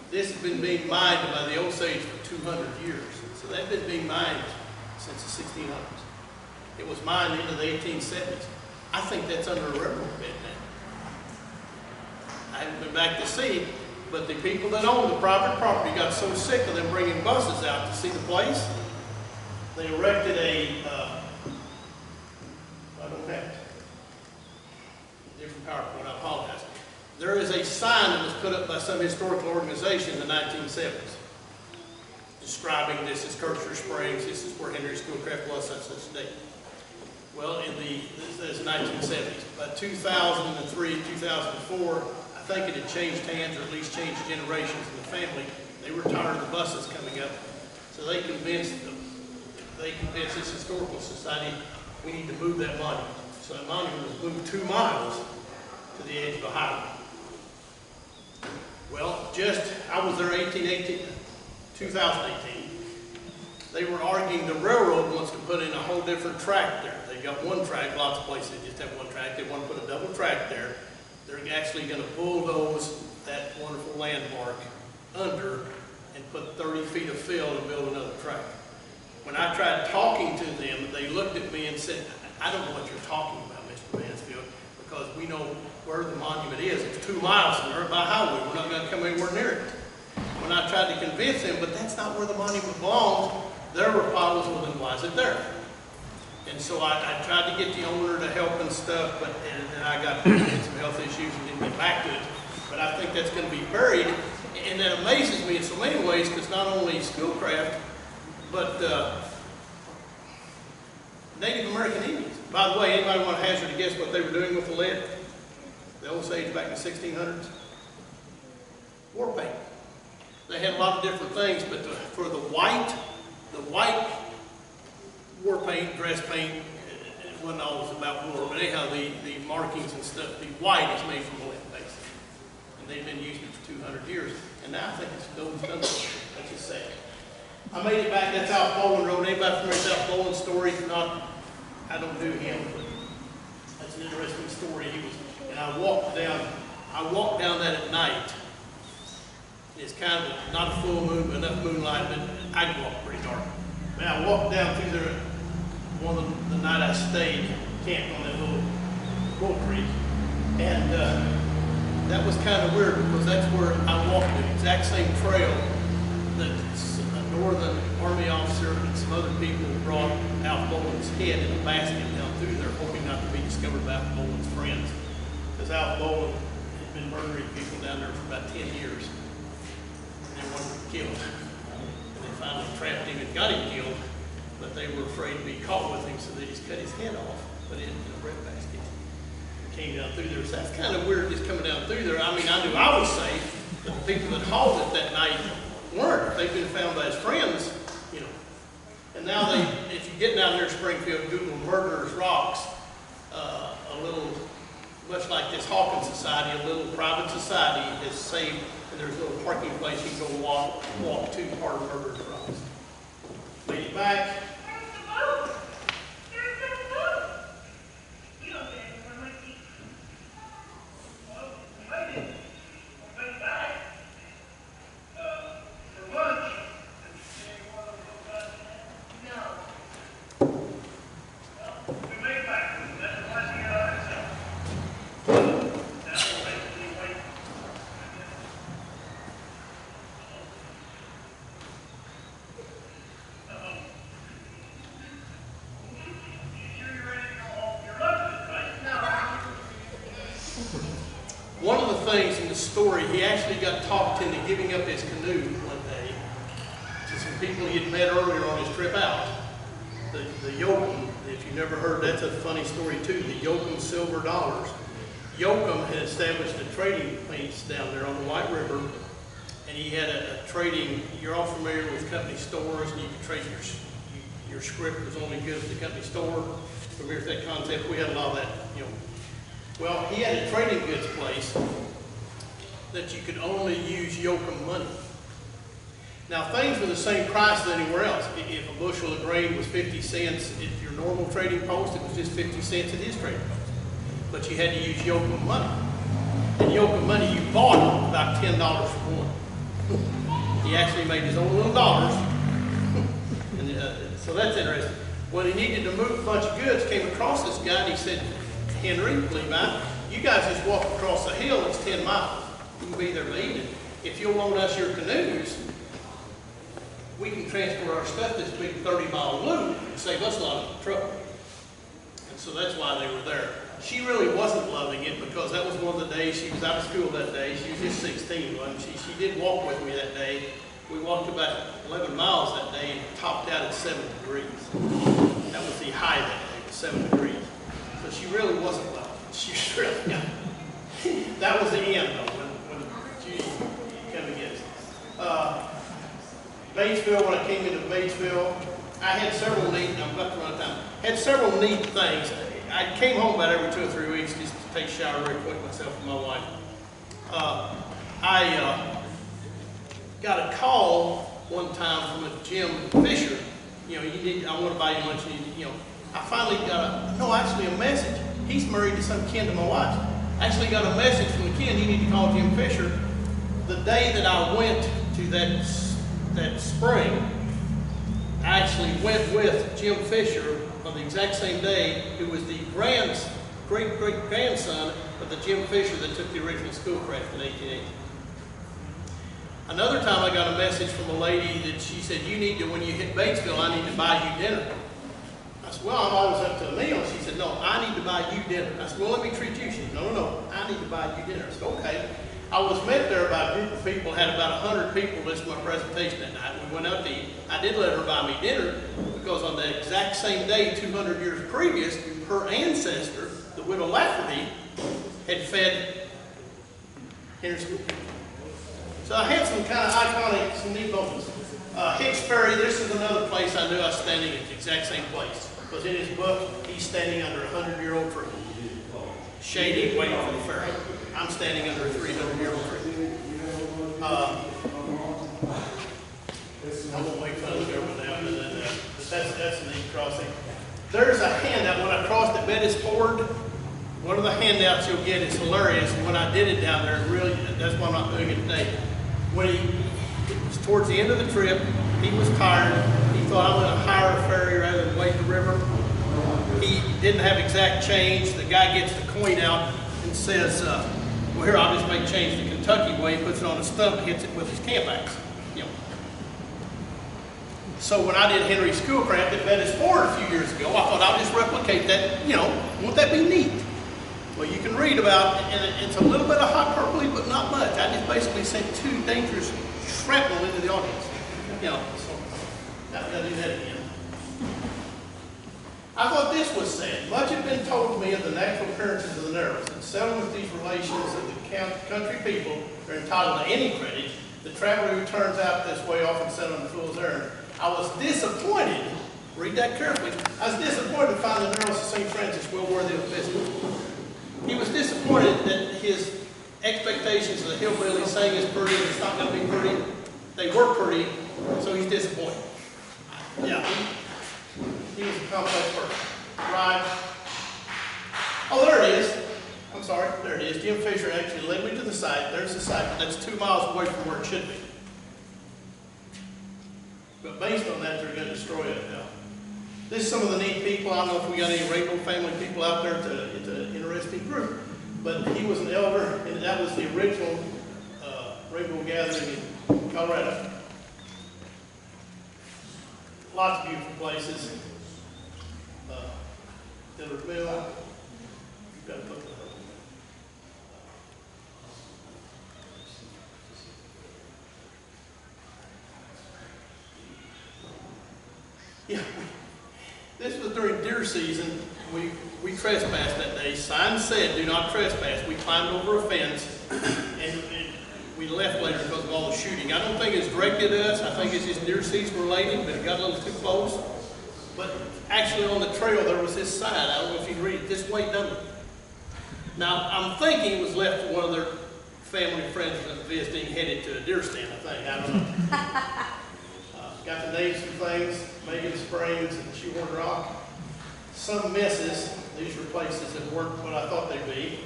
this has been being mined by the Osage for 200 years. So that's been being mined since the 1600s. It was mined into the 1870s. I think that's under a railroad bed now. I haven't been back to see, but the people that owned the private property got so sick of them bringing buses out to see the place, they erected a, I don't have it. Different PowerPoint, I apologize. There is a sign that was put up by some historical organization in the 1970s describing this is Kirksher Springs, this is where Henry Schoolcraft was such a date. Well, this is 1970s. By 2003, 2004, I think it had changed hands, or at least changed generations in the family. They were tired of the buses coming up, so they convinced this historical society we need to move that monument. So that monument was moved 2 miles to the edge of the highway. Well, I was there 2018. They were arguing the railroad wants to put in a whole different track there. They got one track, lots of places just have one track. They want to put a double track there. They're actually going to bulldoze that wonderful landmark under and put 30 feet of fill and build another track. When I tried talking to them, they looked at me and said, I don't know what you're talking about, Mr. Mansfield, because we know where the monument is. It's 2 miles from there by highway. We're not going to come anywhere near it. When I tried to convince them, but that's not where the monument belongs, their reply was, well, then why is it there? And so I tried to get the owner to help and stuff, but and then I got some health issues and didn't get back to it. But I think that's going to be buried, and that amazes me in so many ways, because not only Schoolcraft, but Native American Indians. By the way, anybody want to hazard a guess what they were doing with the lead? The Osage back in the 1600s? War paint. They had a lot of different things, but for the white war paint, dress paint, it wasn't always about war, but anyhow, the markings and stuff, the white is made from lead, basically. And they've been using it for 200 years, and now I think it's done. That's just sad. I made it back, that's South Bowling Road. Anybody familiar with South Bowling story? If not, I don't do him, but that's an interesting story. And I walked down that at night. It's kind of not a full moon, but enough moonlight, but I can walk pretty dark. But I walked down through there the night I stayed, camped on that little bull creek, and that was kind of weird because that's where I walked the exact same trail that a Northern Army officer and some other people brought Alf Boland's head in a basket down through there, hoping not to be discovered by Alf Boland's friends. Because Alf Boland had been murdering people down there for about 10 years. They wanted him killed. And they finally trapped him and got him killed, but they were afraid to be caught with him, so they just cut his head off, put it in a breadbasket, and came down through there. So that's kind of weird just coming down through there. I mean, I knew I was safe, but the people that hauled it that night weren't. They've been found by his friends, you know. And now if you get down there in Springfield, Google Murderers Rocks, a little, much like this Hawkins Society, a little private society has saved. And there's a little parking place you can go walk to part of Murderers Rocks. Made it back. One of the things in the story, he actually got talked into giving up his canoe one day to some people he had met earlier on his trip out. The Yoakum, if you've never heard, that's a funny story too, the Yoakum silver dollars. Yoakum had established a trading place down there on the White River, and he had a trading, you're all familiar with company stores, and you could trade your script was only good at the company store. familiar with that concept. We had a lot of that, you know. Well, he had a trading goods place that you could only use yokem money. Now, things were the same price as anywhere else. If a bushel of grain was 50 cents at your normal trading post, it was just 50 cents at his trading post. But you had to use yokem money. And yokem money, you bought about $10 for one. He actually made his own little dollars. And, so that's interesting. When he needed to move a bunch of goods, came across this guy and he said, Henry, Levi, you guys just walk across the hill, it's 10 miles. You can be there by evening. If you'll loan us your canoes, we can transport our stuff this big 30-mile loop and save us a lot of trouble. And so that's why they were there. She really wasn't loving it because that was one of the days she was out of school that day. She was just 16, wasn't she? She did walk with me that day. We walked about 11 miles that day and topped out at 7 degrees. That was the high that day, 7 degrees. So she really wasn't loving it. She was really got it. That was the end, though, when Judy came against us. Batesville, when I came into Batesville, I had several neat, I'm about to run out of time, had several neat things. I came home about every 2 or 3 weeks just to take a shower real quick myself and my wife. I got a call one time from a Jim Fisher. You know, I want to buy you lunch. You know, I finally got a message. He's married to some kin to my wife. Actually got a message from the kin. You need to call Jim Fisher. The day that I went to that spring, I actually went with Jim Fisher on the exact same day, who was the great-great-grandson of the Jim Fisher that took the original SchoolCrafts in 1880. Another time I got a message from a lady that she said, you need to, when you hit Batesville, I need to buy you dinner. I said, well, I'm always up to a meal. She said, no, I need to buy you dinner. I said, well, let me treat you. She said, no, I need to buy you dinner. I said, okay. I was met there by a group of people, had about 100 people listen to my presentation that night. We went out to eat. I did let her buy me dinner because on the exact same day, 200 years previous, her ancestor, the widow Lafferty, had fed Henry School. So I had some kind of iconic, some neat moments. Hicks Ferry, this is another place I knew I was standing at the exact same place. Because in his book, he's standing under a 100-year-old tree. Shady, waiting for the ferry. I'm standing under a 300-year-old tree. I won't make fun of the government now, but that's a neat crossing. There's a handout. When I crossed at Bettis Ford, one of the handouts you'll get is hilarious. When I did it down there, really, that's why I'm not doing it today. When it was towards the end of the trip, he was tired. He thought, I'm going to hire a ferry rather than wade the river. He didn't have exact change. The guy gets the coin out and says, well, here, I'll just make change the Kentucky way. He puts it on a stump and hits it with his camp axe. You know. So when I did Henry's Schoolcraft at Bettis Ford a few years ago, I thought I'll just replicate that. You know, won't that be neat? Well, you can read about it, and it's a little bit of hyperbole, but not much. I just basically sent 2 dangerous shrapnel into the audience. You know, so I've got to do that again. I thought this was sad. Much had been told to me of the natural appearances of the Narrows. In settling with these relations of the country people are entitled to any credit, the traveler who turns out this way often set on the fool's errand. I was disappointed, read that carefully, I was disappointed to find the Narrows of St. Francis well worthy of a visit. He was disappointed that his expectations of the hillbilly saying is pretty, it's not going to be pretty. They were pretty, so he's disappointed. Yeah, he was a complex person. Right. Oh, there it is. I'm sorry, there it is. Jim Fisher actually led me to the site. There's the site, but that's 2 miles away from where it should be. But based on that, they're going to destroy it now. This is some of the neat people. I don't know if we got any Rainbow family people out there. It's an interesting group. But he was an elder, and that was the original Rainbow gathering in Colorado. Lots of beautiful places. Dillard Mill. You've got to put that up. Yeah. This was during deer season. We trespassed that day. Sign said, do not trespass. We climbed over a fence and we left later because of all the shooting. I don't think it's directed at us. I think it's just deer season related, but it got a little too close. But actually on the trail there was this sign, I don't know if you can read it, this way done. Now I'm thinking it was left for one of their family friends visiting, headed to a deer stand, I think, I don't know. Got the names of things, Megan Springs and Shoehorn Rock. Some misses, these were places that weren't what I thought they'd be.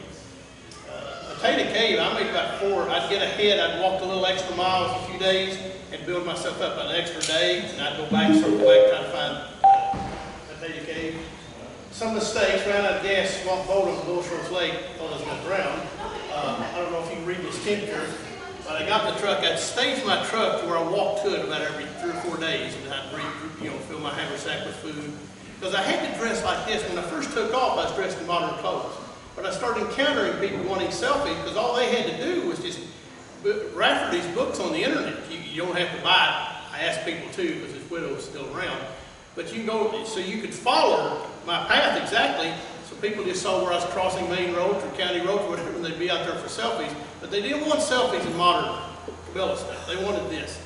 Potato Cave, I made about 4, I'd get ahead, I'd walk a little extra miles a few days and build myself up an extra day, and I'd go back, circle back, try to find Potato Cave. Some mistakes, ran out of gas, swamp boat on Little Shorts Lake, thought I was going to drown. I don't know if you can read this temperature, but I got in the truck, I'd stage my truck to where I walked to it about every 3 or 4 days, and I'd fill my haversack with food. Because I had to dress like this. When I first took off, I was dressed in modern clothes. But I started encountering people wanting selfies because all they had to do was just Rafferty's books on the internet. You don't have to buy it. I asked people too because his widow is still around. But you can go, so you could follow my path exactly. So people just saw where I was crossing main roads or county roads or whatever, and they'd be out there for selfies. But they didn't want selfies in modern Cabela stuff. They wanted this.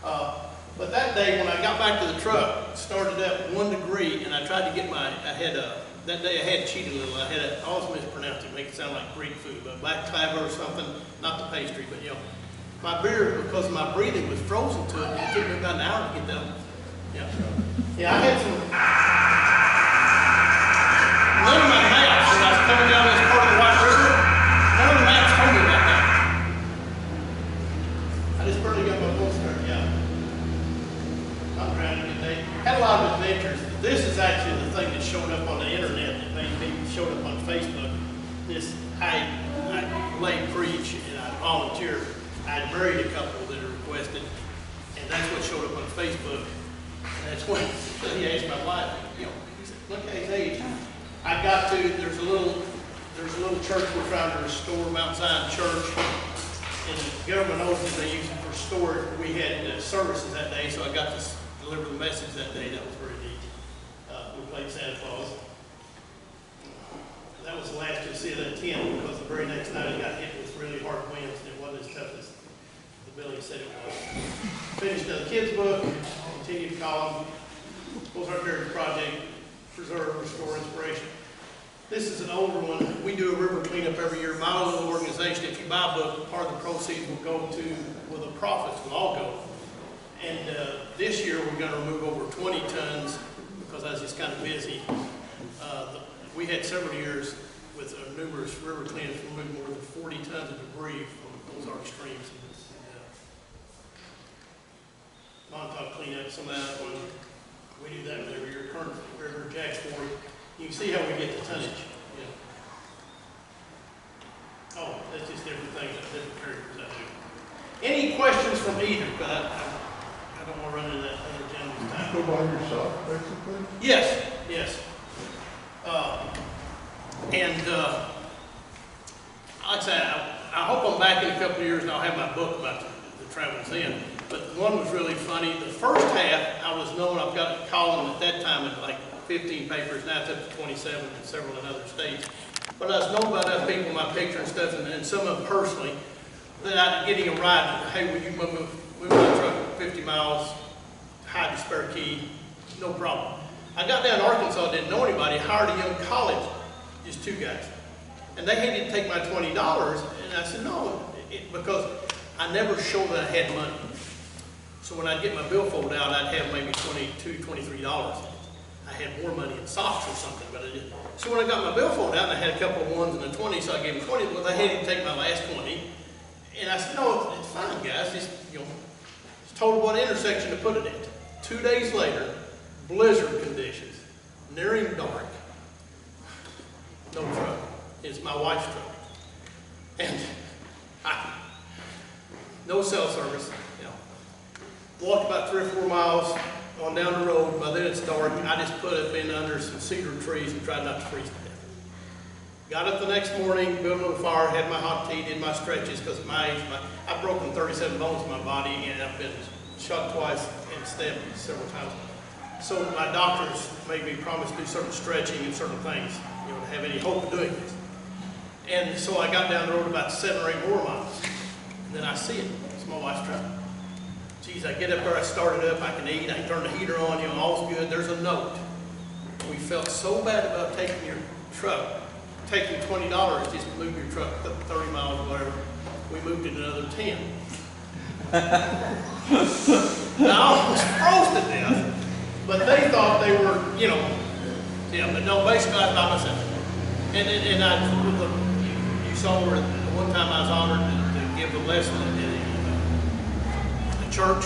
But that day when I got back to the truck, it started at 1 degree, and I tried to get that day I had cheated a little. I always mispronounced it, make it sound like Greek food, but black clabber or something, not the pastry, but my beer, because my breathing was frozen to it, it took me about an hour to get down. Yeah, I had some, none of my maps, when I was coming down this part of the White River, none of the maps told me about that. I just barely got my voice started, I'm drowning today. Had a lot of adventures. This is actually the thing that showed up on the internet that made me showed up on Facebook. This I lay preach and I volunteer. I married a couple that are requested, and that's what showed up on Facebook. And that's when he asked my wife, he said, look at his age. I got to, there's a little church we're trying to restore, Mount Zion Church. And the government knows that they use it for storage. We had services that day, so I got to deliver the message that day. That was very neat. We played Santa Claus. That was the last you'll see of that tent because the very next night it got hit with really hard winds and it wasn't as tough as the building said it was. Finished the kids' book, continued column, Postart Heritage Project, Preserve, Restore, Inspiration. This is an older one. We do a river cleanup every year. My little organization, if you buy a book, part of the proceeds will go to, well, the profits will all go. And this year we're going to remove over 20 tons because I was just kind of busy. We had several years with numerous river cleanups removed more than 40 tons of debris from Ozark streams. Montauk cleanup, some of that one. We do that every year. Current River, Jack's Fork. You can see how we get the tonnage. Oh, that's just different things, different characters I do. Any questions from either? I don't want to run into that other gentleman's time. Go by yourself, basically? Yes, yes. Like I said, I hope I'm back in a couple of years and I'll have my book about the travels in. But one was really funny. The first half, I was known, I've got a column at that time in like 15 papers, now it's up to 27 and several in other states. But I was known by other people, my picture and stuff, and some of them personally, that I'm getting a ride, hey, will you move my truck 50 miles, hide the spare key, no problem. I got down to Arkansas, didn't know anybody, hired a young college, just 2 guys. And they hated to take my $20, and I said, no, because I never showed that I had money. So when I'd get my billfold out, I'd have maybe $22, $23. I had more money in socks or something, but I didn't. So when I got my billfold out, and I had a couple of ones and a 20, so I gave them 20, well, they hated to take my last 20. And I said, no, it's fine, guys. Just, it's told what intersection to put it at. 2 days later, blizzard conditions, nearing dark, no truck. It's my wife's truck. And no cell service. Walked about 3 or 4 miles on down the road. By then it's dark. I just put up in under some cedar trees and tried not to freeze to death. Got up the next morning, built a little fire, had my hot tea, did my stretches because of my age. I've broken 37 bones in my body and I've been shot twice and stabbed several times. So my doctors made me promise to do certain stretching and certain things, to have any hope of doing this. And so I got down the road about 7 or 8 more miles. And then I see it. It's my wife's truck. Geez, I get up there, I start it up, I can eat, I can turn the heater on, all's good. There's a note. We felt so bad about taking your truck, taking $20 just to move your truck 30 miles or whatever. We moved it another 10. Now, I was froze to death, but they thought they were, yeah, but no, basically I was by myself. And you saw where one time I was honored to give a lesson at the church.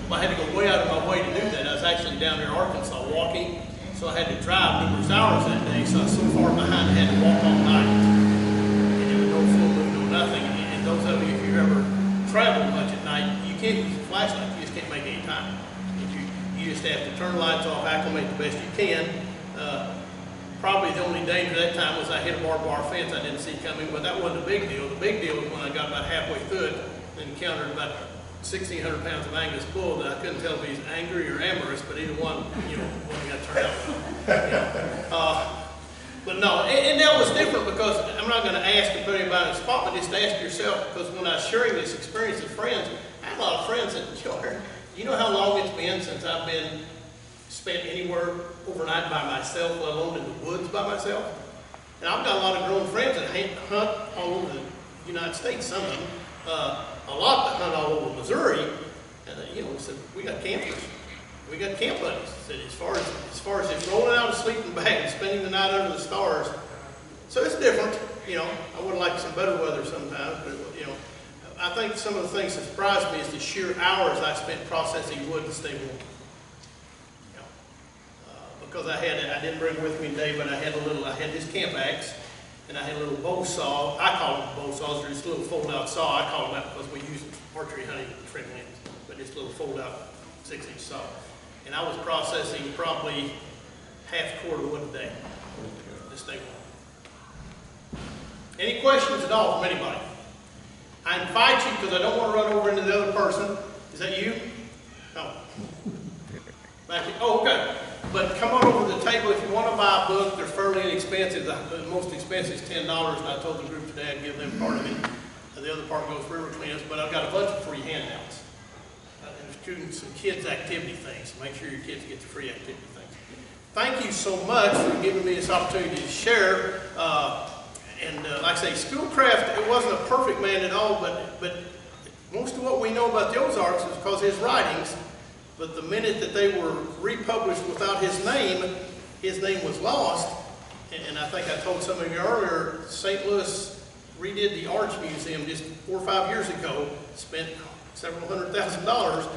Well, I had to go way out of my way to do that. I was actually down there in Arkansas walking, so I had to drive numerous hours that day, so I was so far behind I had to walk all night. And there was no full moon, no nothing. And those of you, if you ever travel much at night, you can't use a flashlight, you just can't make any time. You just have to turn the lights off, acclimate the best you can. Probably the only danger that time was I hit a barbed wire fence I didn't see coming, but that wasn't a big deal. The big deal was when I got about halfway through it and encountered about 1,600 pounds of Angus bull that I couldn't tell if he's angry or amorous, but either one, one got turned out. But no, and that was different because I'm not going to ask to put anybody on the spot, but just ask yourself, because when I was sharing this experience with friends, I had a lot of friends that, you know how long it's been since I've been spent anywhere overnight by myself, let alone in the woods by myself? And I've got a lot of grown friends that hunt all over the United States, some of them, a lot that hunt all over Missouri, and we said, we got campers. We got camp buddies. Said as far as just rolling out of sleeping bag and spending the night under the stars, so it's different. I would like some better weather sometimes, but I think some of the things that surprised me is the sheer hours I spent processing wood to stay warm. Because I didn't bring with me today, but I had this camp axe, and I had a little bow saw. I call them bow saws. They're just a little fold-out saw. I call them that because we use them for archery hunting and trim limbs, but it's a little fold-out 6-inch saw. And I was processing probably half quarter wood a day to stay warm. Any questions at all from anybody? I invite you, because I don't want to run over into the other person. Is that you? No. Back here. Oh, okay. But come on over to the table if you want to buy a book. They're fairly inexpensive. The most expensive is $10, and I told the group today I'd give them part of it. The other part goes for river cleanups, but I've got a bunch of free handouts. And some kids' activity things. Make sure your kids get the free activity things. Thank you so much for giving me this opportunity to share. Like I say, SchoolCrafts, it wasn't a perfect man at all, but most of what we know about the Ozarks is because of his writings. But the minute that they were republished without his name was lost. And I think I told some of you earlier, St. Louis redid the Arch Museum just 4 or 5 years ago, spent several $100,000